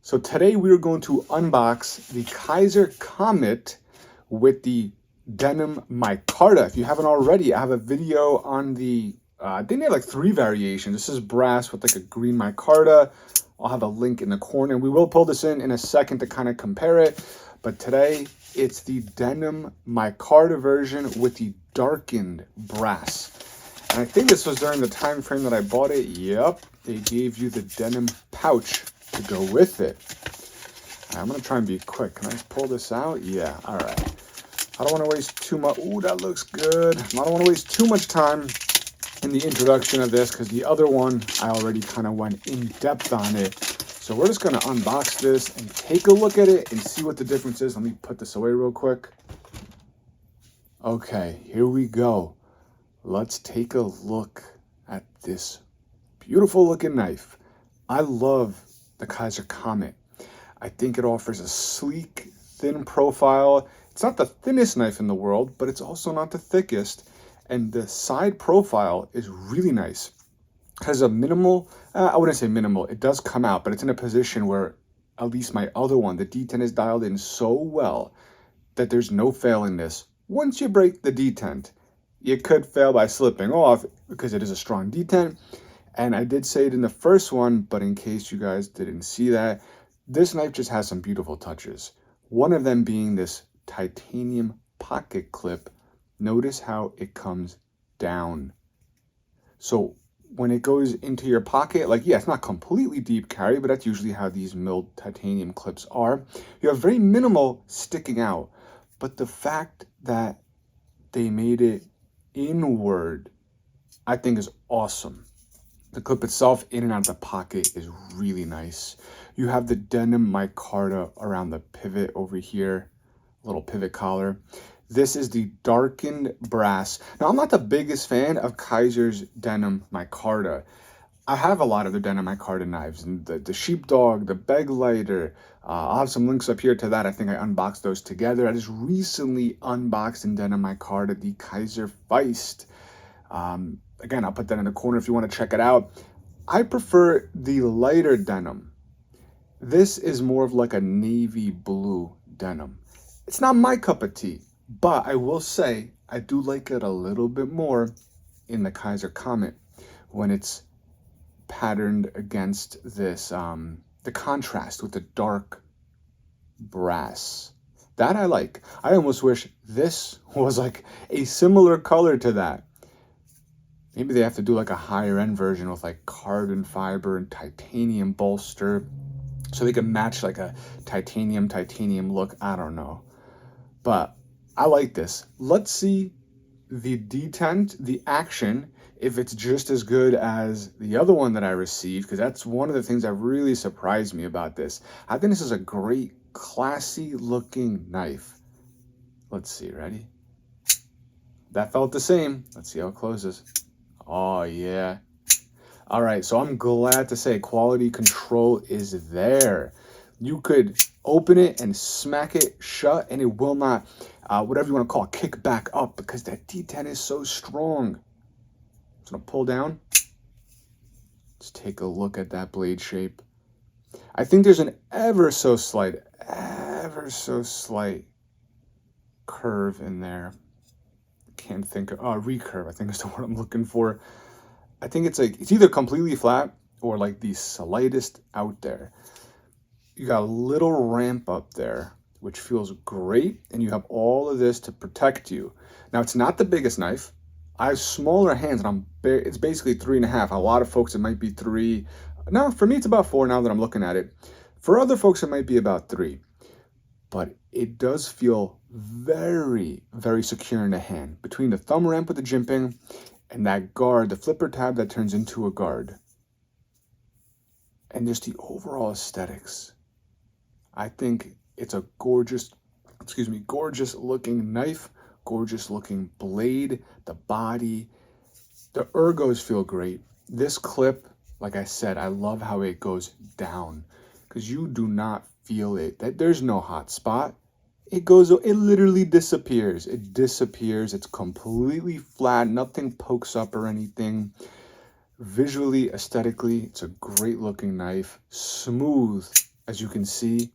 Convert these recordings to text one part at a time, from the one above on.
So today we are going to unbox the Kizer Comet with the Denim Micarta. If you haven't already, I have a video on the, I think they have like 3 variations. This is brass with like a green micarta. I'll have a link in the corner. We will pull this in a second to kind of compare it. But today it's the Denim Micarta version with the darkened brass. And I think this was during the time frame that I bought it. Yep, they gave you the denim pouch to go with it. I'm gonna try and be quick. Can I pull this out? Yeah, all right. I don't want to waste too much. Ooh, that looks good. I don't want to waste too much time in the introduction of this because the other one I already kind of went in depth on it. So we're just gonna unbox this and take a look at it and see what the difference is. Let me put this away real quick. Okay, here we go. Let's take a look at this beautiful looking knife. I love the Kizer Comet. I think it offers a sleek, thin profile. It's not the thinnest knife in the world, but it's also not the thickest. And the side profile is really nice. It has a minimal, I wouldn't say minimal, it does come out, but it's in a position where at least my other one, the detent is dialed in so well that there's no failing this. Once you break the detent, you could fail by slipping off because it is a strong detent. And I did say it in the first one, but in case you guys didn't see that, this knife just has some beautiful touches. One of them being this titanium pocket clip. Notice how it comes down. So when it goes into your pocket, like, yeah, it's not completely deep carry, but that's usually how these milled titanium clips are. You have very minimal sticking out, but the fact that they made it inward, I think is awesome. The clip itself in and out of the pocket is really nice. You have the denim micarta around the pivot over here, little pivot collar. This is the darkened brass. Now, I'm not the biggest fan of Kizer's denim micarta. I have a lot of the denim micarta knives, and the sheepdog, the beg lighter. I'll have some links up here to that. I think I unboxed those together. I just recently unboxed in denim micarta the Kizer Feist. Again, I'll put that in the corner if you want to check it out. I prefer the lighter denim. This is more of like a navy blue denim. It's not my cup of tea, but I will say I do like it a little bit more in the Kizer Comet when it's patterned against this, the contrast with the dark brass. That I like. I almost wish this was like a similar color to that. Maybe they have to do like a higher end version with like carbon fiber and titanium bolster so they can match like a titanium look. I don't know. But I like this. Let's see the detent, the action, if it's just as good as the other one that I received, because that's one of the things that really surprised me about this. I think this is a great, classy looking knife. Let's see, ready? That felt the same. Let's see how it closes. Oh, yeah. All right, so I'm glad to say quality control is there. You could open it and smack it shut, and it will not, whatever you want to call it, kick back up because that detent is so strong. Just gonna pull down. Let's take a look at that blade shape. I think there's an ever so slight curve in there. Can't think of, recurve, I think is the word I'm looking for. I think it's like, it's either completely flat or like the slightest out there. You got a little ramp up there, which feels great. And you have all of this to protect you. Now, it's not the biggest knife. I have smaller hands and it's basically 3.5. A lot of folks, it might be 3. No, for me, it's about 4 now that I'm looking at it. For other folks, it might be about 3. But it does feel very, very secure in the hand. Between the thumb ramp with the jimping and that guard, the flipper tab that turns into a guard. And just the overall aesthetics. I think it's a gorgeous looking knife, gorgeous looking blade, the body. The ergos feel great. This clip, like I said, I love how it goes down because you do not feel it. There's no hot spot. It literally disappears. It disappears. It's completely flat. Nothing pokes up or anything. Visually, aesthetically, it's a great looking knife. Smooth as you can see,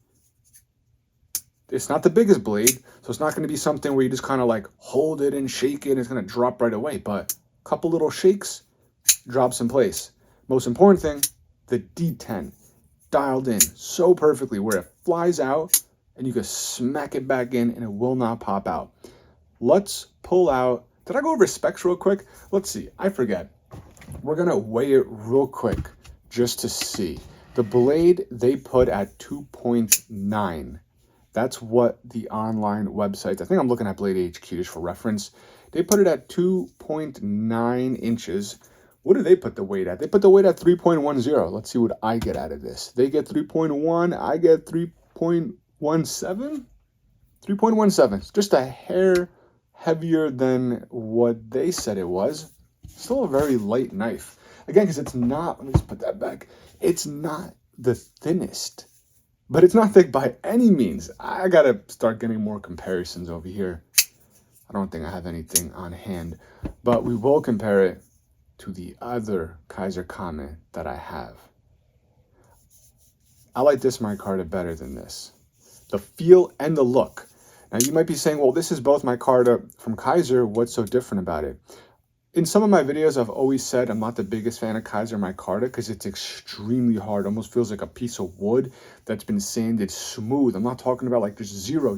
it's not the biggest blade, so it's not going to be something where you just kind of like hold it and shake it and it's going to drop right away. But a couple little shakes, drops in place. Most important thing, the D10 dialed in so perfectly where it flies out and you can smack it back in and it will not pop out. Let's pull out. Did I go over specs real quick? Let's see. I forget. We're going to weigh it real quick just to see. The blade they put at 2.9. That's what the online websites, I think I'm looking at Blade HQ just for reference. They put it at 2.9 inches. What do they put the weight at? They put the weight at 3.10. Let's see what I get out of this. They get 3.1. I get 3.17? 3.17. Just a hair heavier than what they said it was. Still a very light knife. Again, because it's not, let me just put that back. It's not the thinnest, but it's not thick by any means. I gotta start getting more comparisons over here. I don't think I have anything on hand, but we will compare it to the other Kizer Comet that I have. I like this micarta better than this. The feel and the look. Now you might be saying, well, this is both micarta from Kizer. What's so different about it? In some of my videos, I've always said I'm not the biggest fan of Kizer micarta because it's extremely hard. Almost feels like a piece of wood that's been sanded smooth. I'm not talking about like there's zero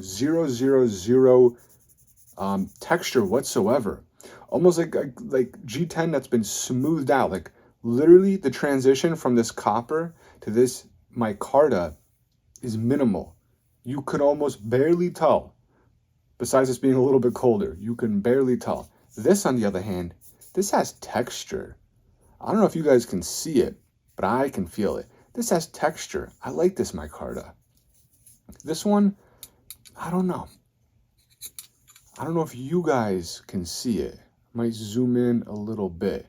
texture whatsoever. Almost like G10 that's been smoothed out. Like literally the transition from this copper to this micarta is minimal. You could almost barely tell. Besides this being a little bit colder, you can barely tell. This, on the other hand, this has texture. I don't know if you guys can see it, but I can feel it. This has texture. I like this micarta. This one, I don't know. I don't know if you guys can see it. Might zoom in a little bit.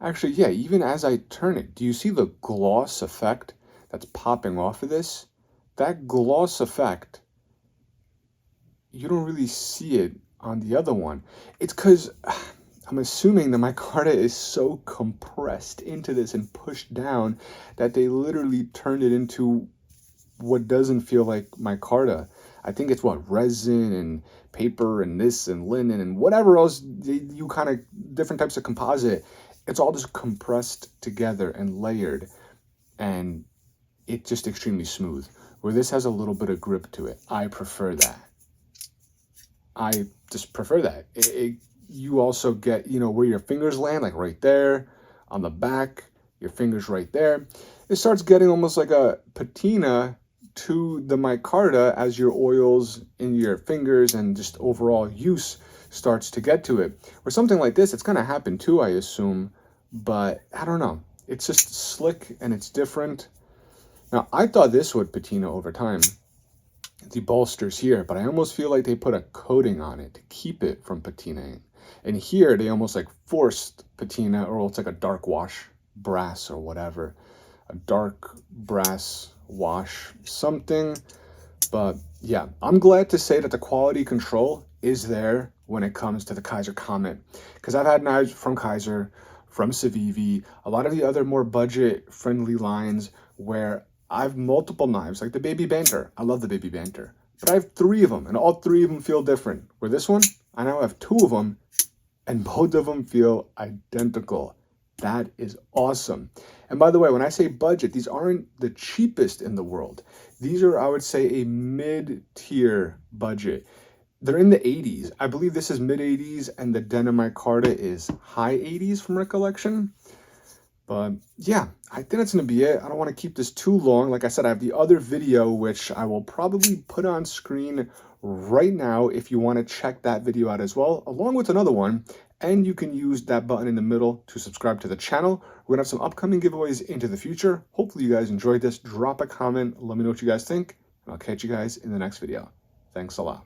Actually, yeah, even as I turn it, do you see the gloss effect that's popping off of this? That gloss effect, you don't really see it on the other one. It's because I'm assuming the micarta is so compressed into this and pushed down that they literally turned it into what doesn't feel like micarta. I think it's what, resin and paper and this and linen and whatever else you kind of different types of composite. It's all just compressed together and layered, and it's just extremely smooth. Where this has a little bit of grip to it. I prefer that. I just prefer that. You also get, you know, where your fingers land, like right there, on the back, your fingers right there. It starts getting almost like a patina to the micarta as your oils in your fingers and just overall use starts to get to it. Or something like this, it's going to happen too, I assume, but I don't know. It's just slick and it's different. Now, I thought this would patina over time, the bolsters here, but I almost feel like they put a coating on it to keep it from patinaing. And here, they almost like forced patina, or it's like a dark wash brass or whatever. A dark brass wash something. But yeah, I'm glad to say that the quality control is there when it comes to the Kizer Comet. Because I've had knives from Kizer, from Civivi, a lot of the other more budget-friendly lines where I have multiple knives, like the Baby Banter. I love the Baby Banter. But I have 3 of them, and all 3 of them feel different. Where this one, I now have 2 of them, and both of them feel identical. That is awesome. And by the way, when I say budget, these aren't the cheapest in the world. These are, I would say, a mid-tier budget. They're in the 80s. I believe this is mid-80s, and the Denim Micarta is high 80s from recollection. But yeah, I think that's going to be it. I don't want to keep this too long. Like I said, I have the other video, which I will probably put on screen right now if you want to check that video out as well, along with another one. And you can use that button in the middle to subscribe to the channel. We're going to have some upcoming giveaways into the future. Hopefully you guys enjoyed this. Drop a comment. Let me know what you guys think. And I'll catch you guys in the next video. Thanks a lot.